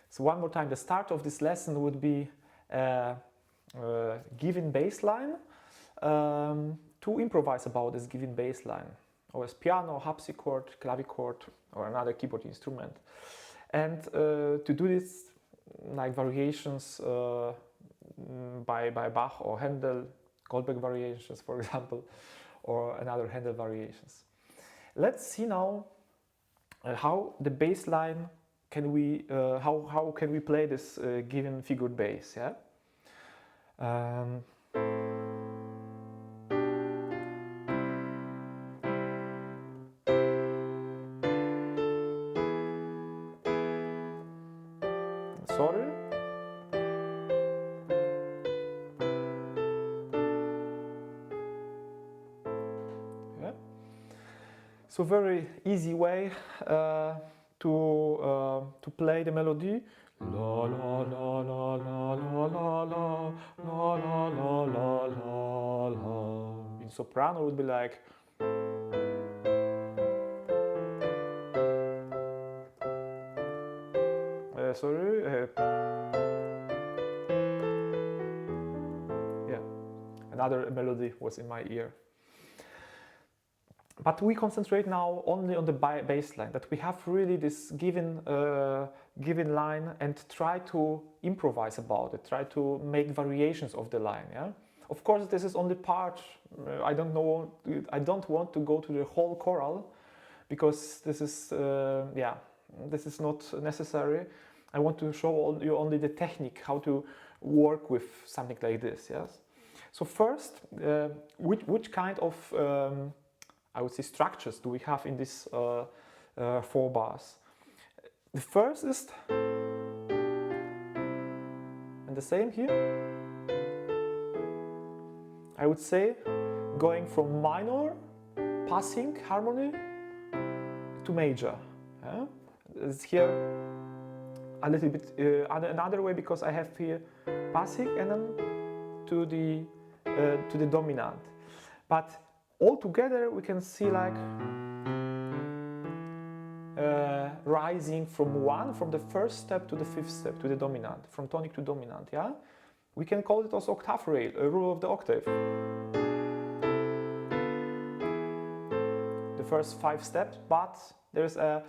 So one more time, the start of this lesson would be given bass line, to improvise about this given bass line, or as piano, harpsichord, clavichord, or another keyboard instrument. And to do this, like variations by Bach or Handel, Goldberg variations, for example, or another Handel variations. Let's see now how the bass line can we how can we play this given figured bass, yeah. Sorry. Yeah. So very easy way to play the melody. La la la la la la la la la la la la la la. In soprano it would be like. Sorry. Yeah, another melody was in my ear. But we concentrate now only on the bass line, that we have really this given line and try to improvise about it, try to make variations of the line. Yeah, of course this is only part. I don't want to go to the whole choral, because this is this is not necessary. I want to show you only the technique, how to work with something like this. Yes. So first, which kind of I would say structures do we have in this 4 bars? The first is, and the same here, I would say, going from minor, passing harmony, to major. Yeah? It's here a little bit another way, because I have here passing and then to the dominant. But all together we can see like rising from the first step to the 5th step to the dominant, from tonic to dominant. Yeah, we can call it also octave rule of the octave. The first 5 steps, but there's a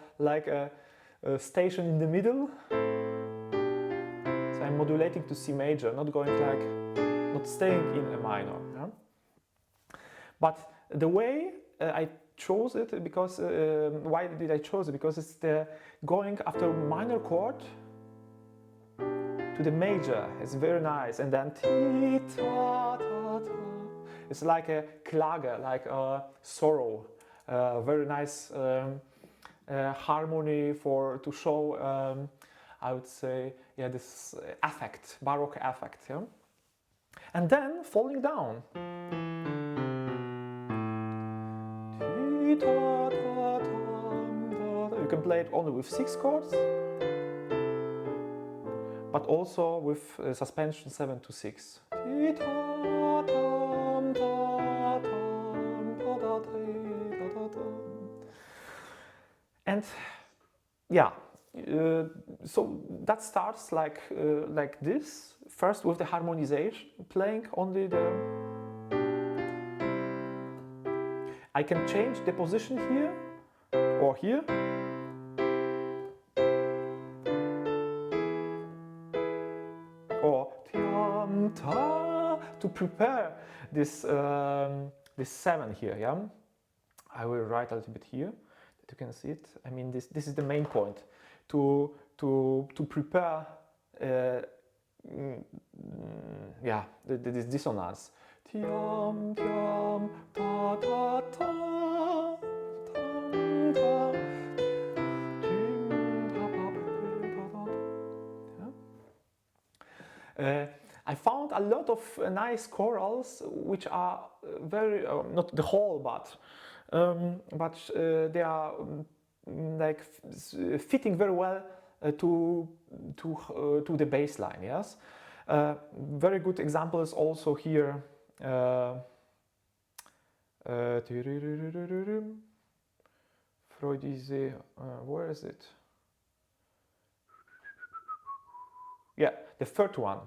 station in the middle. So I'm modulating to C major, not staying in a minor. Yeah? But the way I chose it, because why did I choose it? Because it's going after minor chord to the major. It's very nice, and then it's like a Klage, like a sorrow. Very nice harmony to show. I would say, yeah, this affect, Baroque affect. Yeah, and then falling down. You can play it only with 6 chords, but also with suspension 7 to 6. And yeah, so that starts like this. First with the harmonization, playing only the. I can change the position here or here. Or to prepare this 7 here. Yeah, I will write a little bit here that you can see it. I mean, this is the main point, to prepare this dissonance. Tiam, tiam, ta, ta, ta, tam, ta, tim, ta, pa, yeah? I found a lot of nice chorals which are very not the whole, but they are like fitting very well to the bass line. Yes, very good example is also here. Freud is where is it? Yeah, the third one.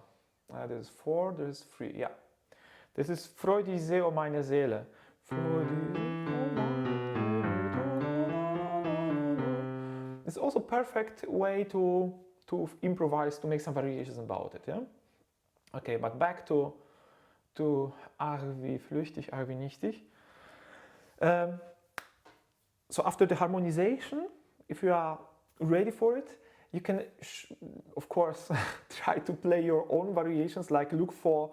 There's 4, there's 3, yeah. This is Freude See um meine Seele. It's also a perfect way to improvise, to make some variations about it, yeah? Okay, but back to wie flüchtig, wie nichtig. So after the harmonization, if you are ready for it, you can, of course, try to play your own variations, like look for,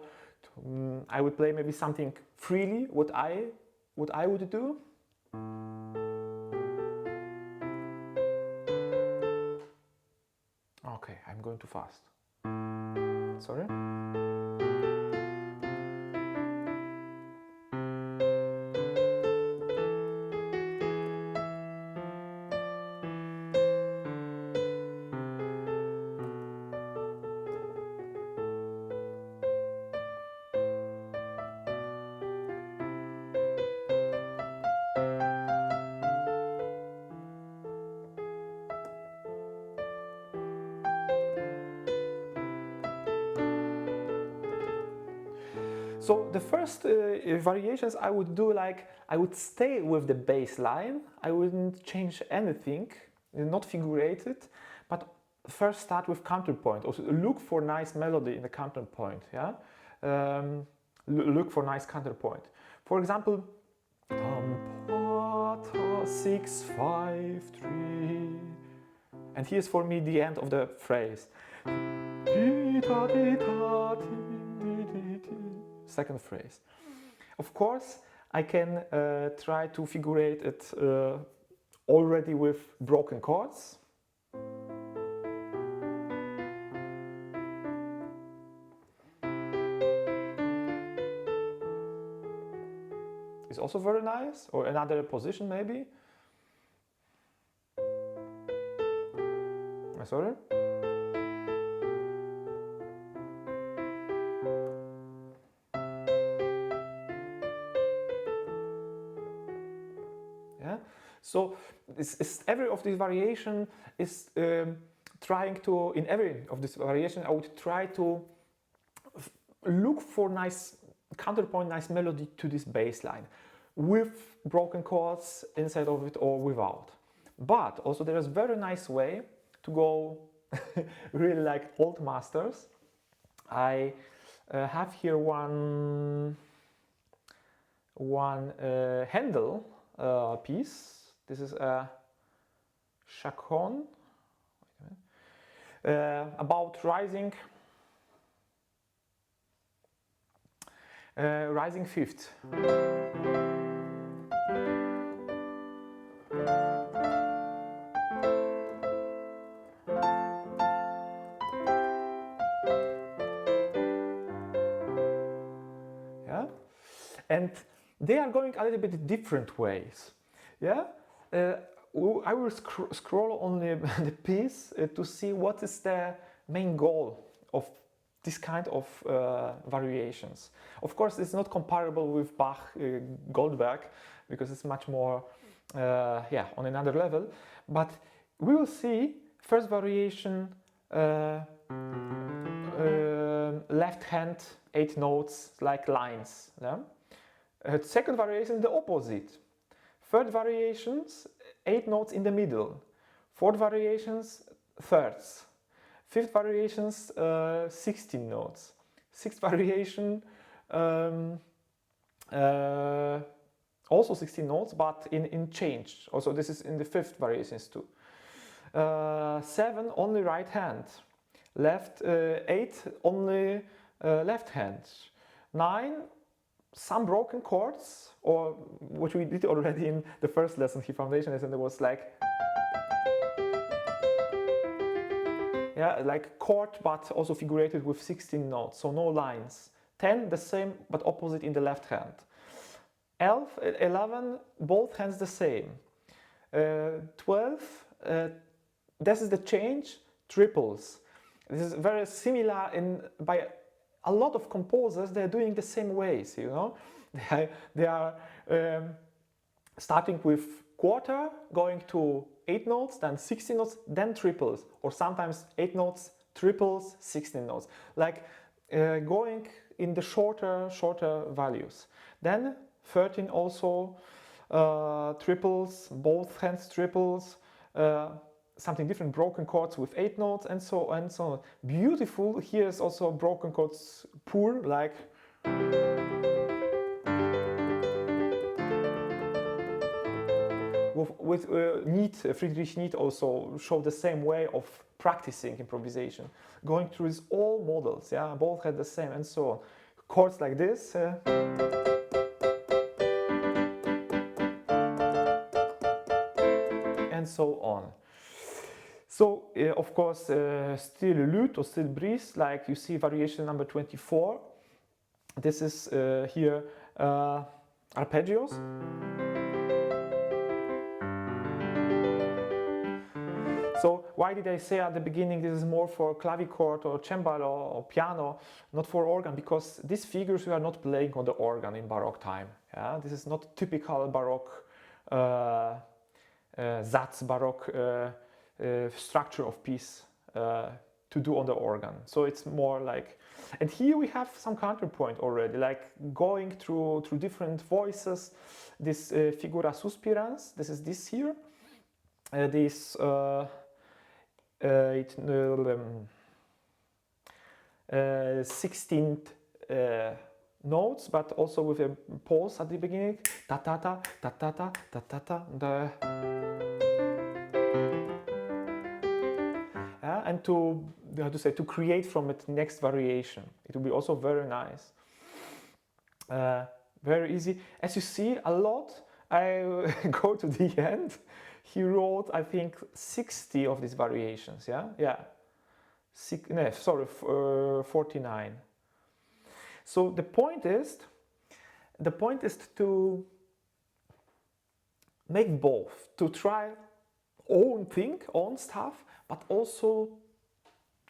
I would play maybe something freely, what I would do. Okay, I'm going too fast. Sorry. So the first variations I would do, like I would stay with the bass line, I wouldn't change anything, not figurate it, but first start with counterpoint. Also look for nice melody in the counterpoint, yeah? Look for nice counterpoint. For example, 6, 5, 3, and here's for me the end of the phrase. Second phrase. Of course, I can try to figurate it already with broken chords. It's also very nice, or another position maybe. Sorry. So every of these variation is trying to, in every of this variation, I would try to look for nice counterpoint, nice melody to this bass line with broken chords inside of it or without. But also there is a very nice way to go really like old masters. I have here one Handel piece. This is a chaconne about rising fifth. Yeah, and they are going a little bit different ways. Yeah. I will scroll on the piece to see what is the main goal of this kind of variations. Of course, it's not comparable with Bach Goldberg because it's much more, on another level. But we will see first variation, left hand, 8 notes like lines. Yeah? Second variation, the opposite. Third variations, 8 notes in the middle. Fourth variations, thirds. Fifth variations, 16 notes. Sixth variation, also 16 notes, but in change. Also, this is in the fifth variations too. 7, only right hand. Left, 8, only left hand. 9, some broken chords, or what we did already in the first lesson here, foundation lesson, there was like, like chord, but also figurated with 16 notes, so no lines. 10, the same, but opposite in the left hand. 11, both hands the same. 12, this is the change, triples. This is very similar by a lot of composers. They're doing the same ways, you know. They are starting with quarter, going to 8 notes, then 16 notes, then triples, or sometimes 8 notes, triples, 16 notes, like going in the shorter values. Then 13 also, triples, both hands triples, something different, broken chords with 8 notes, and so on and so on. Beautiful. Here's also broken chords pur, like with Friedrich Nietzsche also showed the same way of practicing improvisation, going through all models. Yeah, both had the same, and so on. Chords like this. And so on. So, of course, still lute or still brise, like you see variation number 24. This is here arpeggios. So why did I say at the beginning this is more for clavichord or cembalo or piano, not for organ? Because these figures we are not playing on the organ in Baroque time. Yeah? This is not typical Baroque Satz Baroque structure of piece to do on the organ. So it's more like, and here we have some counterpoint already, like going through different voices. This figura suspirans, this is this here. This 16th notes, but also with a pause at the beginning. Ta ta ta ta ta ta ta ta ta. And to to create from it next variation. It will be also very nice. Very easy. As you see, a lot. I go to the end. He wrote, I think, 60 of these variations. Yeah. 49. So the point is to make both, to try own stuff, but also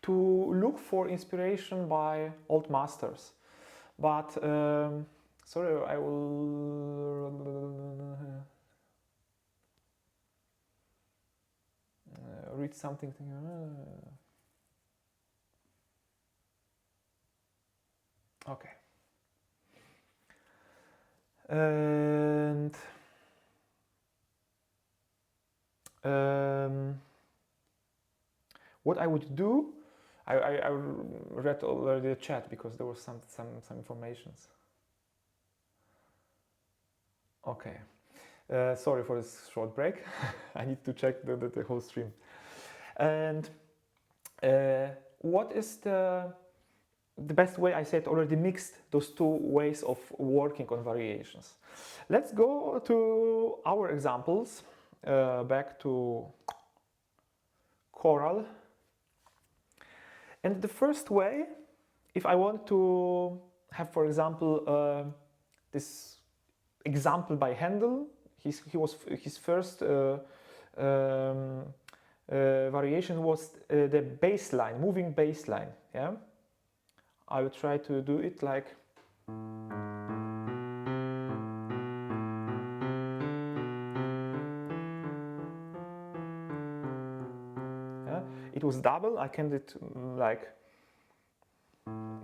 to look for inspiration by old masters. But sorry, I will read something. Okay. And what I would do, I read already the chat because there was some informations. Okay. Sorry for this short break. I need to check the whole stream. And what is the best way? I said already mixed those two ways of working on variations. Let's go to our examples. Back to choral. And the first way, if I want to have, for example, this example by Handel, his first variation was the bass line, moving bass line. Yeah, I will try to do it like. Yeah, it was double. I can do it like.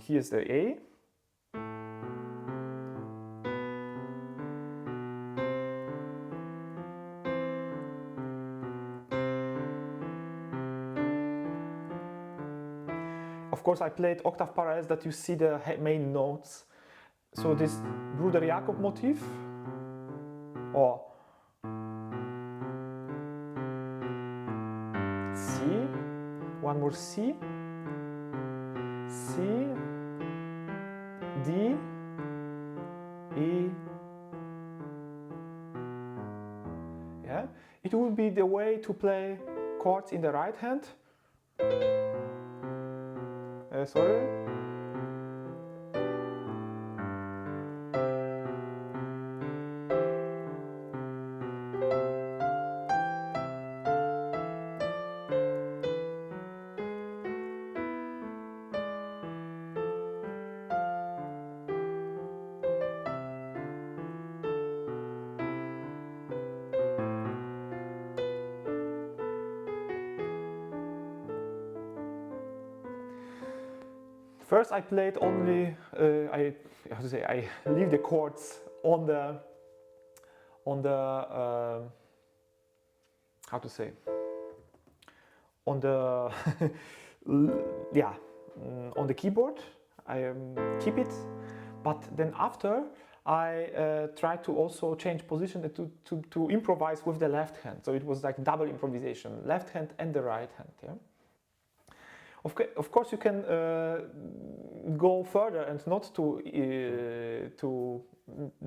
Here's the A. Of course, I played octave parallels that you see the main notes. So this Bruder Jakob motif, or C, one more C, C, D, E. Yeah, it would be the way to play chords in the right hand. Sorry. First, I played only. I leave the chords on the how to say, on the yeah, on the keyboard. I keep it, but then after I try to also change position to improvise with the left hand. So it was like double improvisation, left hand and the right hand. Yeah. Of course, you can go further and not to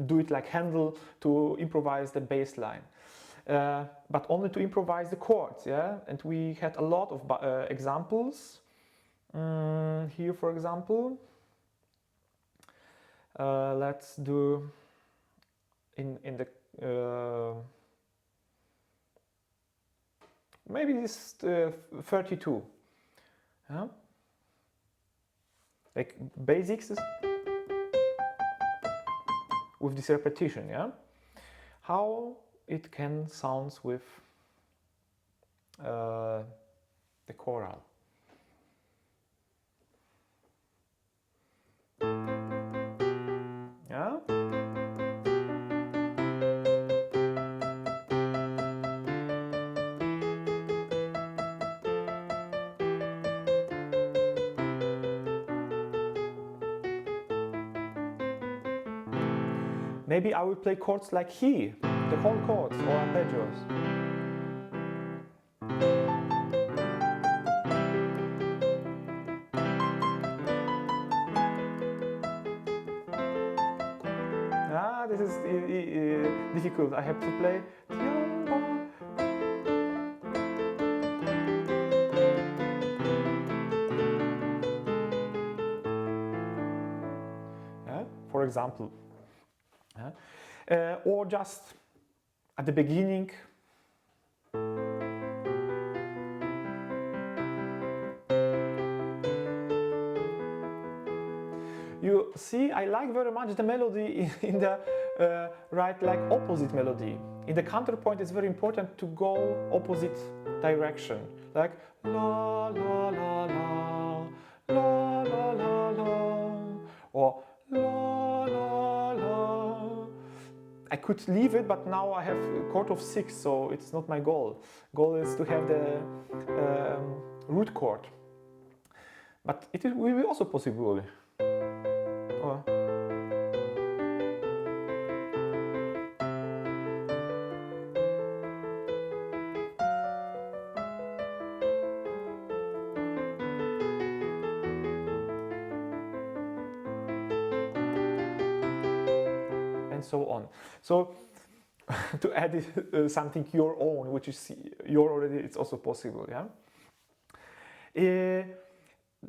do it like Handel to improvise the bass line, but only to improvise the chords. Yeah, and we had a lot of examples. Here, for example, let's do in the maybe this 32. Yeah? Like basics with this repetition, yeah? How it can sound with the choral. Yeah? Maybe I will play chords like he, the whole chords or arpeggios. This is difficult. I have to play. Yeah, for example. Or just at the beginning. You see, I like very much the melody in the right, like opposite melody. In the counterpoint, it's very important to go opposite direction, like la la la la la la la la, or la la la. I could leave it, but now I have a chord of 6, so it's not my goal. Goal is to have the root chord, but it will be also possible. And so on. So to add something your own, which is your already, it's also possible. Yeah.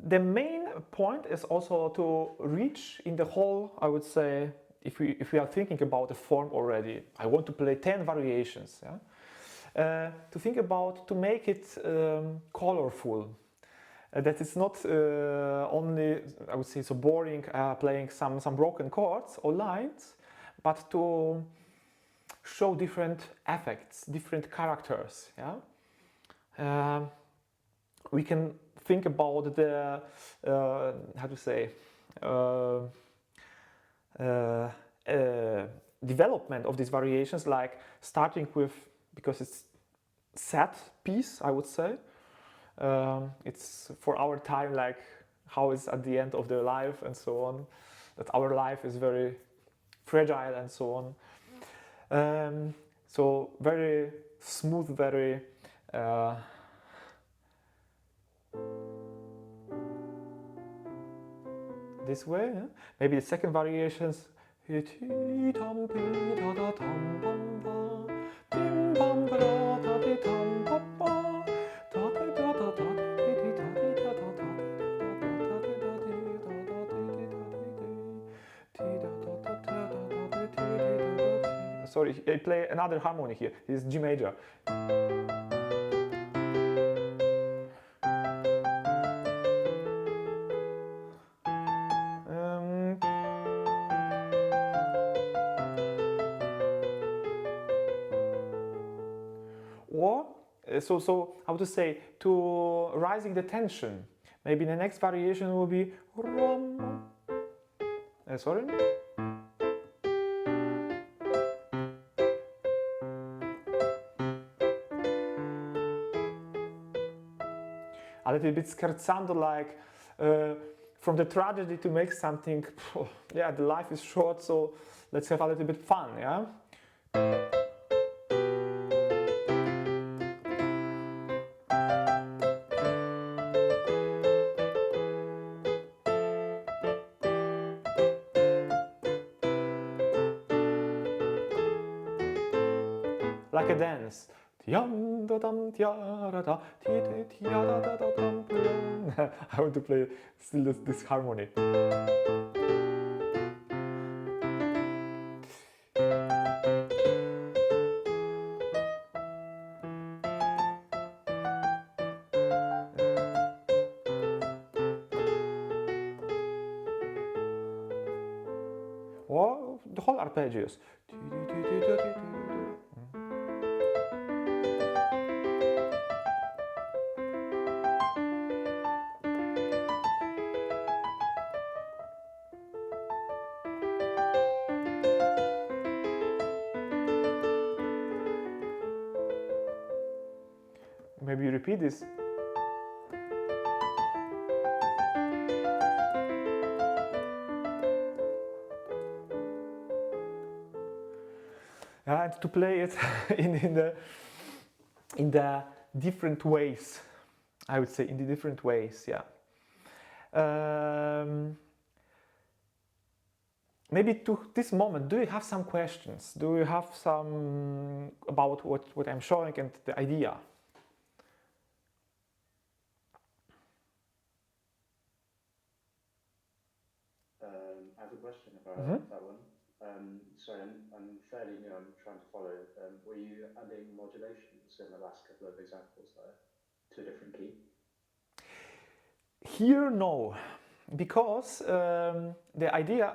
The main point is also to reach in the whole. I would say, if we are thinking about a form already, I want to play 10 variations. Yeah. To think about to make it colorful. That it's not only, I would say, so boring playing some broken chords or lines, but to show different effects, different characters. Yeah, we can think about the how to say development of these variations, like starting with, because it's sad piece, I would say. It's for our time, like how is at the end of their life and so on, that our life is very fragile and so on. So very smooth, very this way. Yeah? Maybe the second variations. Sorry, I play another harmonic here. This is G major. Or so how to say, to rising the tension. Maybe the next variation will be sorry. A little bit scherzando, like from the tragedy to make something. Yeah, the life is short, so let's have a little bit fun. Yeah. Like a dance. I want to play still this harmony. Or the whole arpeggios. Maybe you repeat this. And to play it in the different ways, I would say, in the different ways, yeah. Maybe to this moment, do you have some questions? Do you have some about what I'm showing and the idea? I have a question about that one. Sorry, I'm fairly new. I'm trying to follow. Were you adding modulations in the last couple of examples there to a different key? Here, no, because the idea,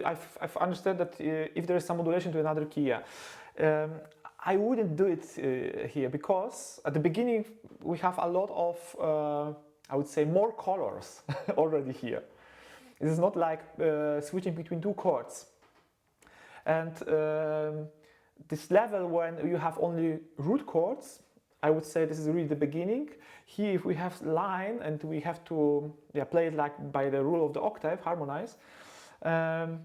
I've understood that if there is some modulation to another key, I wouldn't do it here, because at the beginning we have a lot of, I would say, more colors already here. It is not like switching between two chords. And this level when you have only root chords, I would say this is really the beginning. Here, if we have line and we have to play it like by the rule of the octave, harmonize, I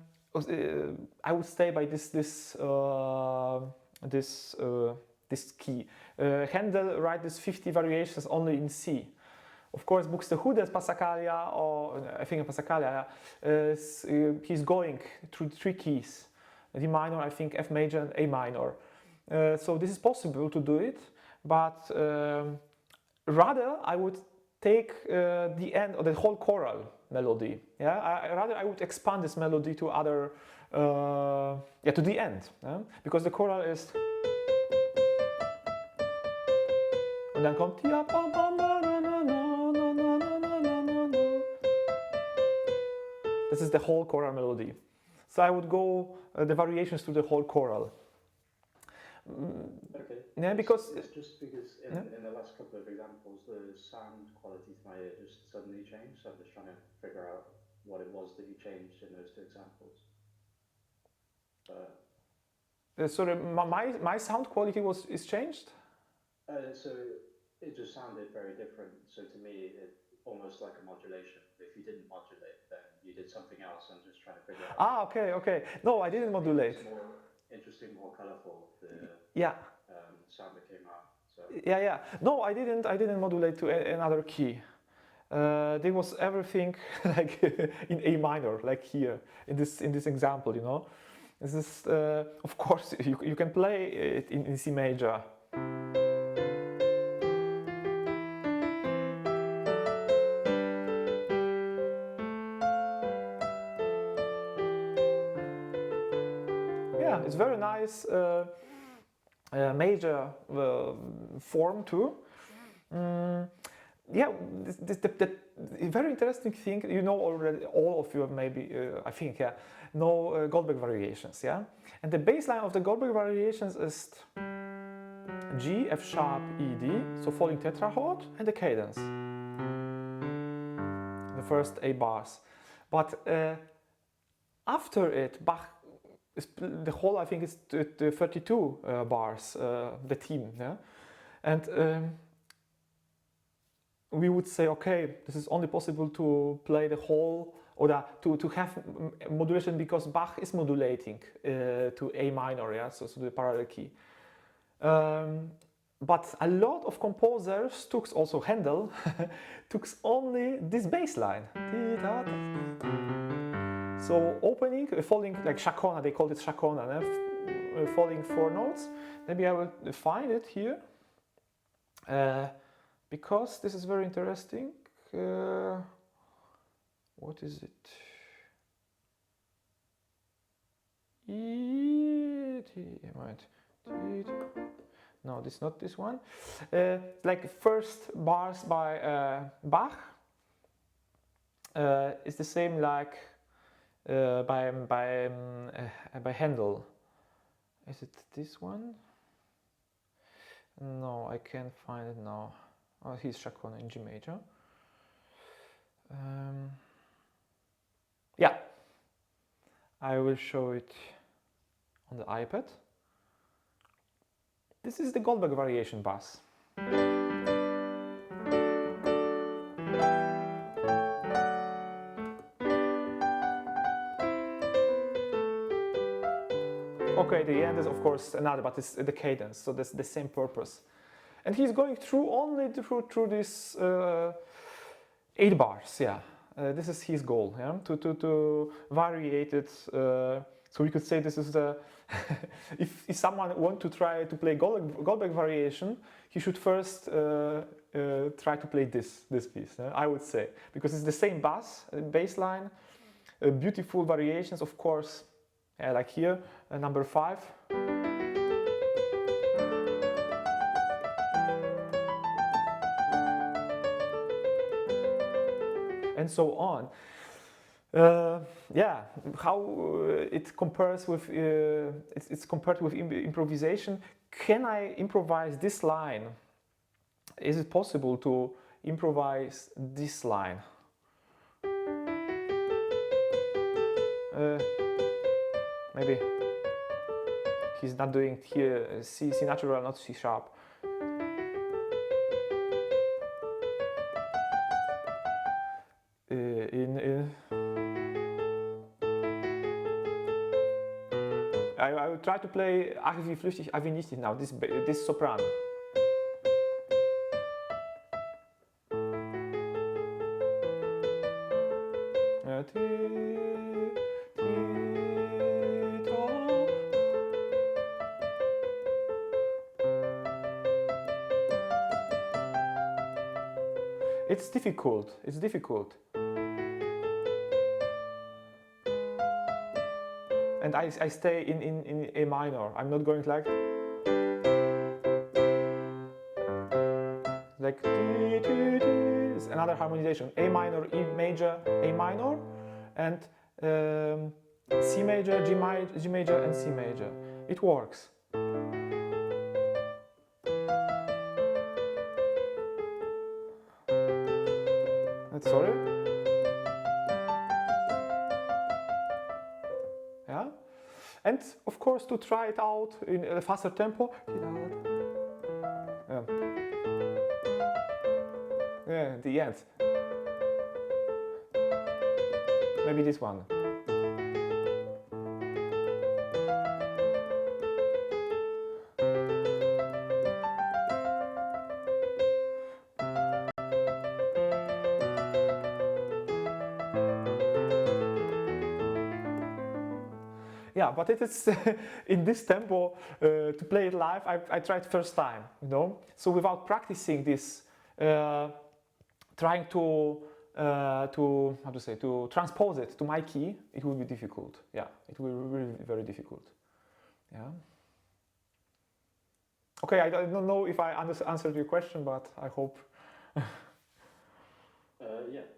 would stay by this key. Handel write this 50 variations only in C. Of course, Buxtehude's Passacaglia, or I think Passacaglia, he's going through three keys. D minor, I think F major and A minor. So this is possible to do it, but rather I would take the end of the whole choral melody. Yeah, I would expand this melody to other, to the end, because the choral is, and then come tia pam pam na na na na na na na na na. This is the whole choral melody. So I would go the variations to the whole choral. Okay. Yeah, because it's just because in the last couple of examples, the sound quality to my ear just suddenly changed. So I'm just trying to figure out what it was that you changed in those two examples. Sorry, my sound quality is changed. So it just sounded very different. So to me, it almost like a modulation. If you didn't modulate, then you did something else. I'm just trying to figure out. Ah, okay. No, I didn't modulate. It's more interesting, more colorful. The sound that came out. So. Yeah. No, I didn't modulate to another key. There was everything like in A minor, like here in this example. You know, this is of course you can play it in C major. Yeah, it's very nice major form too. Yeah, the very interesting thing, you know already, all of you maybe, I think, know Goldberg variations, yeah? And the baseline of the Goldberg variations is G, F sharp, E, D, so falling tetrachord, and the cadence. first 8 bars. But after it, Bach, the whole, I think, is the 32 bars, the theme. Yeah? And we would say, okay, this is only possible to play the whole, or to have modulation, because Bach is modulating to A minor, yeah, so the parallel key. But a lot of composers took, also Handel, took only this bass line. So opening, falling like Chacona, they called it Chacona, falling 4 notes. Maybe I will find it here, because this is very interesting. What is it? No, this is not this one. Like first bars by Bach is the same like by Handel. Is it this one? No, I can't find it now. Oh, he's Chacona in G major. Yeah, I will show it on the iPad. This is the Goldberg variation bass. Okay, the end is of course another, but it's the cadence, so that's the same purpose. And he's going through only through this 8 bars, yeah. This is his goal, yeah, to variate it. So we could say this is the if someone wants to try to play Goldberg variation, he should first try to play this piece. I would say, because it's the same bass line, beautiful variations, of course, like here, number 5. And so on. Yeah, how it compares with it's compared with improvisation. Can I improvise this line? Is it possible to improvise this line? Maybe he's not doing here C natural, not C sharp. I will try to play Ach wie flüchtig, ach wie nichtig now, this soprano. It's difficult, it's difficult. And I stay in A minor. I'm not going like it's another harmonization. A minor, E major, A minor, and C major, G major, and C major. It works. Sorry. Yeah, and of course to try it out in a faster tempo. Yeah, the end. Maybe this one. Yeah, but it is in this tempo to play it live. I tried first time, you know. So without practicing this, trying to how to say, to transpose it to my key, it will be difficult. Yeah, it will be really very difficult. Yeah. Okay, I don't know if I answered your question, but I hope. Yeah,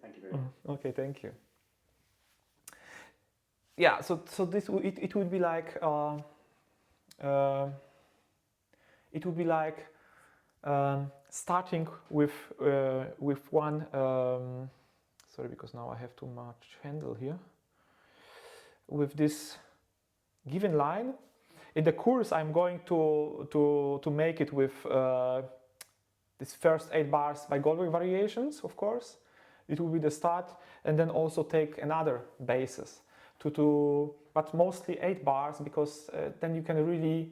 thank you very much. Okay, thank you. Yeah, so this it would be like starting with one sorry, because now I have too much handle here. With this given line, in the course I'm going to make it with this first 8 bars by Baroque Variations, of course. It will be the start, and then also take another basis but mostly 8 bars, because then you can really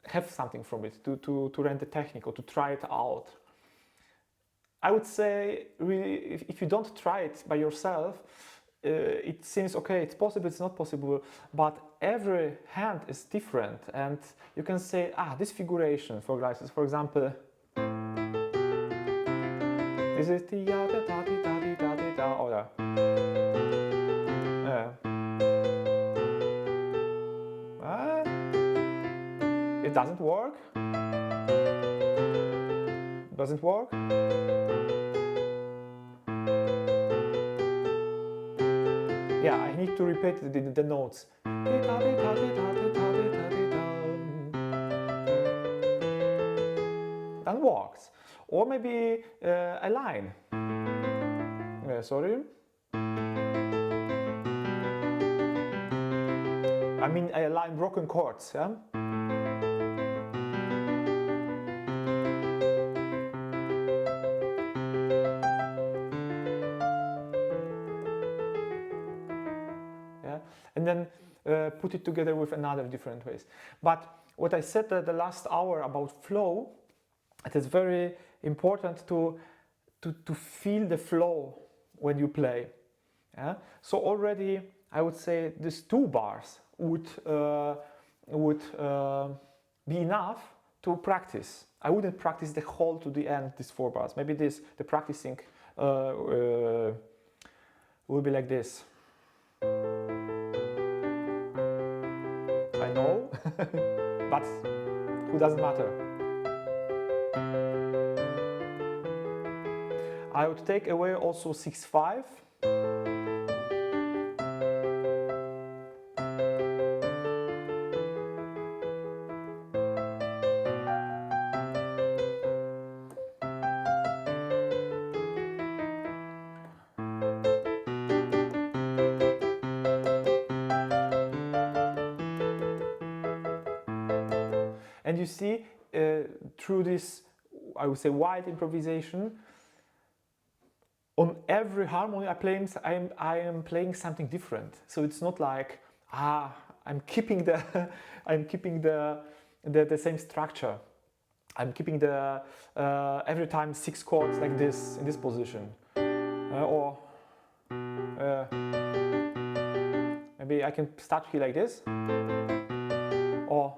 have something from it to learn the technique or to try it out. I would say, really, if you don't try it by yourself, it seems okay, it's possible, it's not possible, but every hand is different, and you can say, this figuration, for example, this is the or it doesn't work. Doesn't work. Yeah, I need to repeat the notes. That works. Or maybe a line. Sorry. I mean a line broken chords, yeah? Yeah? And then put it together with another different ways. But what I said the last hour about flow, it is very important to feel the flow when you play. Yeah? So already I would say these 2 bars would be enough to practice. I wouldn't practice the whole to the end, these 4 bars. Maybe the practicing will be like this. I know, but who doesn't matter. I would take away also 6/5. And you see, through this, I would say, wide improvisation, on every harmony I am playing something different. So it's not like I'm keeping the same structure. I'm keeping the every time 6 chords like this in this position, or maybe I can start here like this, or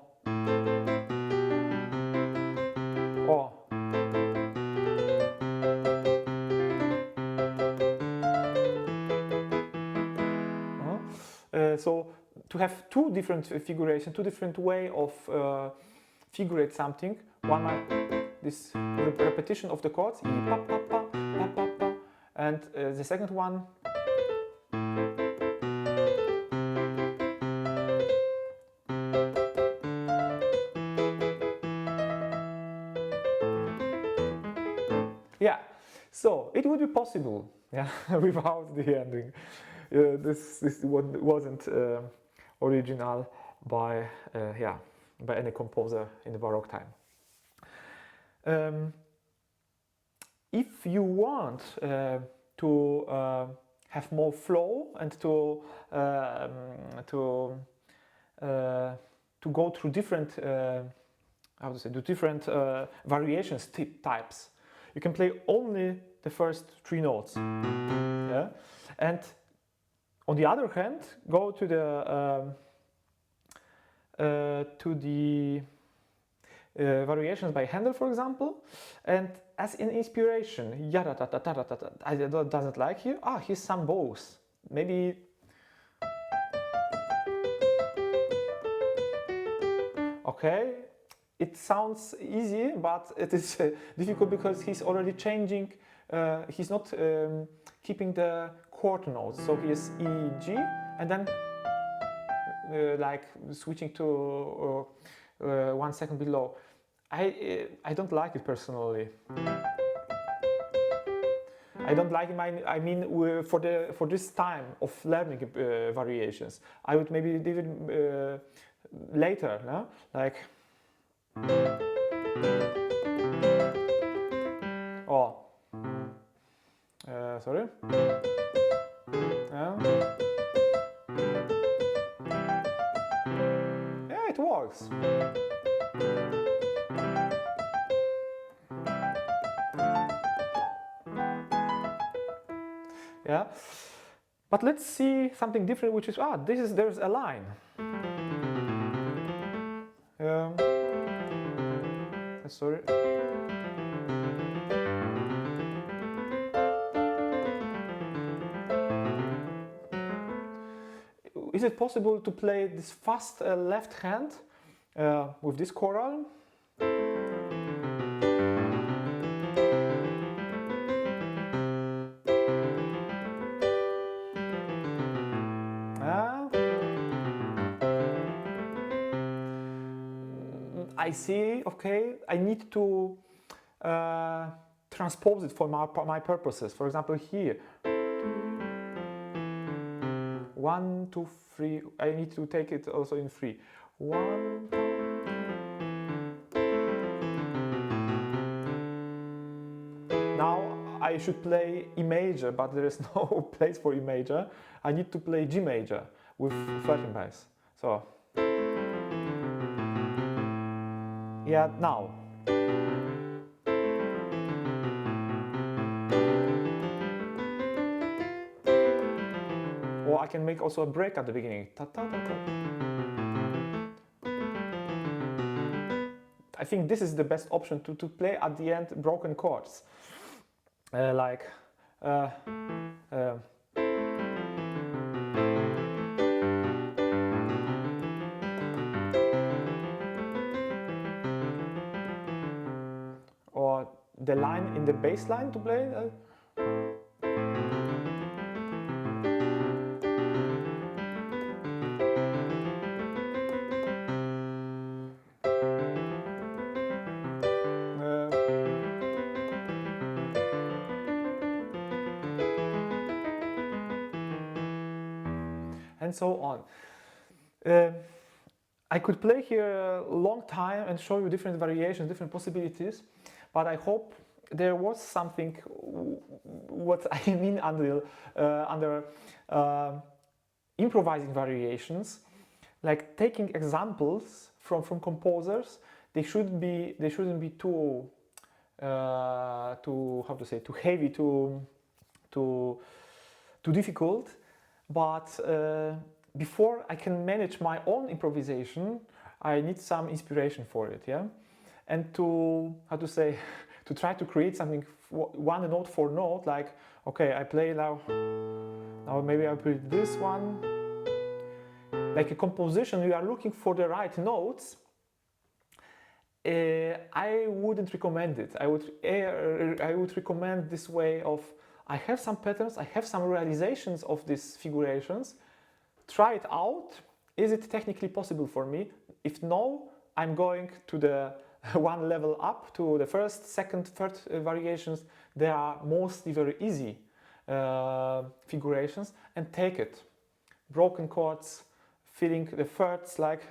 so to have 2 different figurations, 2 different way of figurate something. One this repetition of the chords, and the second one yeah. So it would be possible, yeah, without the ending. This wasn't original by any composer in the Baroque time. If you want to have more flow and to go through different variations types, you can play only the first 3 notes. Yeah? And on the other hand, go to the variations by Handel, for example, and as in inspiration, I doesn't like here. Here's some bows. Maybe okay. It sounds easy, but it is difficult because he's already changing. He's not keeping the chord notes. So he is E, G, and then like switching to 1 second below. I don't like it personally. I don't like I mean for this time of learning variations. I would maybe do it later, no? Like oh, sorry. Yeah, it works. Yeah, but let's see something different, which is there's a line. Sorry. Is it possible to play this fast left hand with this choral? I see, okay, I need to transpose it for my purposes. For example, here. 1, 2, 3. I need to take it also in 3. 1. Now I should play E major, but there is no place for E major. I need to play G major with 13 bass. So yeah, now. Or I can make also a break at the beginning. Ta -ta -ta -ta. I think this is the best option to play at the end broken chords. Like or the line in the bass line to play. And so on. I could play here a long time and show you different variations, different possibilities, but I hope there was something what I mean under improvising variations, like taking examples from composers. They shouldn't be too how to say, too heavy, too difficult. But before I can manage my own improvisation, I need some inspiration for it, yeah? And to, how to say, to try to create something one note for note, like, okay, I play now maybe I play this one. Like a composition, you are looking for the right notes. I wouldn't recommend it. I would recommend this way of, I have some patterns, I have some realizations of these figurations, try it out. Is it technically possible for me? If no, I'm going to the one level up to the first, second, third variations. They are mostly very easy figurations, and take it. Broken chords, feeling the thirds like.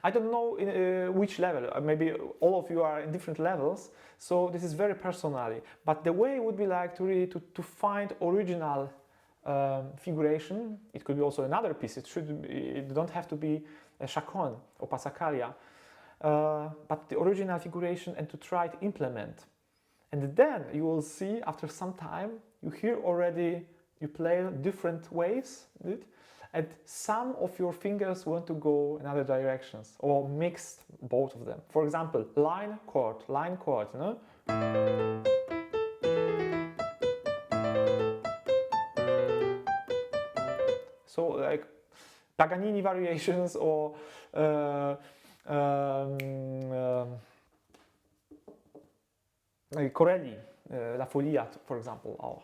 I don't know in which level, maybe all of you are in different levels, so this is very personally. But the way would be like to really to find original figuration. It could be also another piece. It don't have to be a chaconne or passacaglia, but the original figuration, and to try to implement. And then you will see after some time you hear already you play different waves. And some of your fingers want to go in other directions, or mix both of them. For example, line chord, you know? So like Paganini variations, or Corelli, La Folia, for example.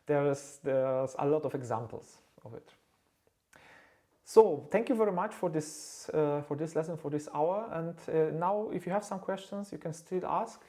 There's a lot of examples of it. So thank you very much for this lesson, for this hour. And now, if you have some questions, you can still ask.